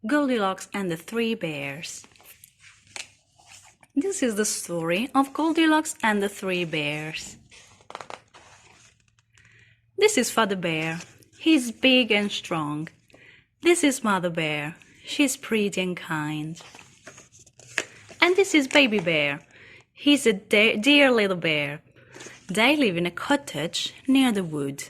Goldilocks and the Three Bears. This is the story of Goldilocks and the Three Bears. This is Father Bear. He's big and strong. This is Mother Bear. She's pretty and kind. And this is Baby Bear. He's a dear little bear. They live in a cottage near the wood.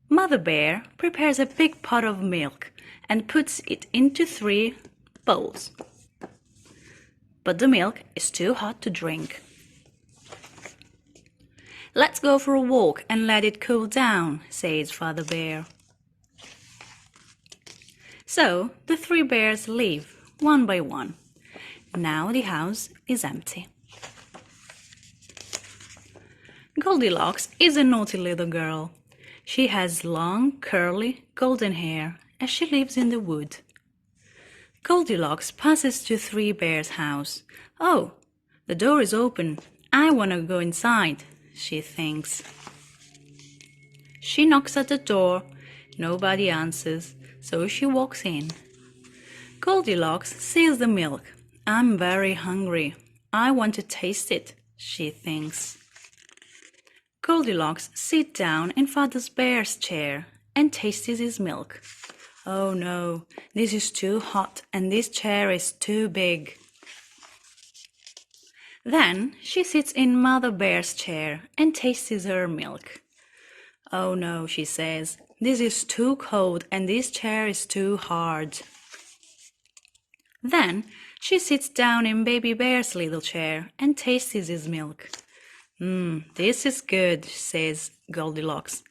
Mother Bear prepares a big pot of milk and puts it into 3 bowls. But the milk is too hot to drink. "Let's go for a walk and let it cool down," says Father Bear. So the 3 bears leave one by one. Now the house is empty. Goldilocks is a naughty little girl. She has long, curly, golden hair as she lives in the wood. Goldilocks passes to 3 bears' house. "Oh, the door is open. I want to go inside," she thinks. She knocks at the door. Nobody answers, so she walks in. Goldilocks sees the milk. "I'm very hungry. I want to taste it," she thinks. Goldilocks sits down in Father Bear's chair and tastes his milk. "Oh no, this is too hot and this chair is too big." Then she sits in Mother Bear's chair and tastes her milk. "Oh no," she says, "this is too cold and this chair is too hard." Then she sits down in Baby Bear's little chair and tastes his milk. This is good," says Goldilocks,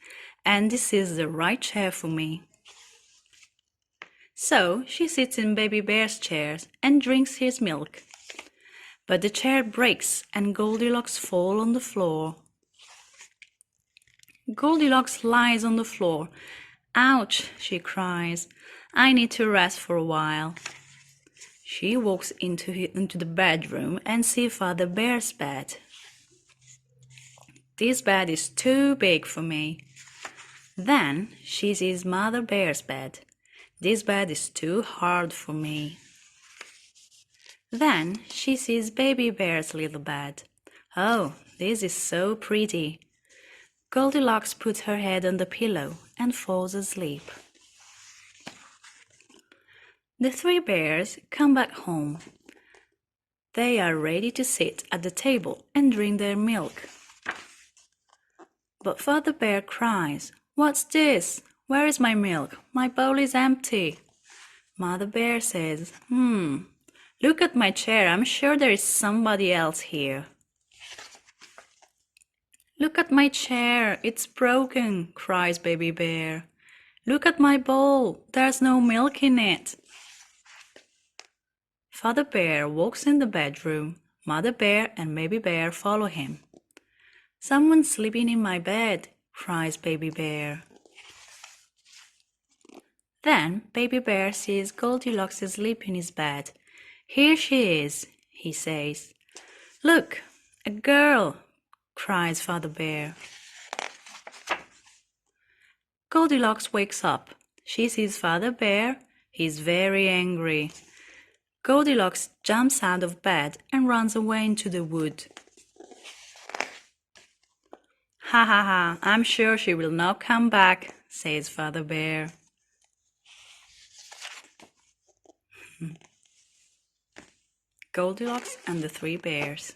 "and this is the right chair for me." So she sits in Baby Bear's chair and drinks his milk. But the chair breaks and Goldilocks falls on the floor. Goldilocks lies on the floor. "Ouch," she cries. "I need to rest for a while." She walks into the bedroom and sees Father Bear's bed. "This bed is too big for me." Then she sees Mother Bear's bed. "This bed is too hard for me." Then she sees Baby Bear's little bed. "Oh, this is so pretty." Goldilocks puts her head on the pillow and falls asleep. The 3 bears come back home. They are ready to sit at the table and drink their milk. But Father Bear cries, "What's this? Where is my milk? My bowl is empty." Mother Bear says, "Look at my chair. I'm sure there is somebody else here." "Look at my chair. It's broken," cries Baby Bear. "Look at my bowl. There's no milk in it." Father Bear walks in the bedroom. Mother Bear and Baby Bear follow him. "Someone's sleeping in my bed," cries Baby Bear. Then Baby Bear sees Goldilocks asleep in his bed. "Here she is," he says. "Look, a girl," cries Father Bear. Goldilocks wakes up. She sees Father Bear. He's very angry. Goldilocks jumps out of bed and runs away into the wood. "Ha ha ha, I'm sure she will not come back," says Father Bear. Goldilocks and the 3 bears.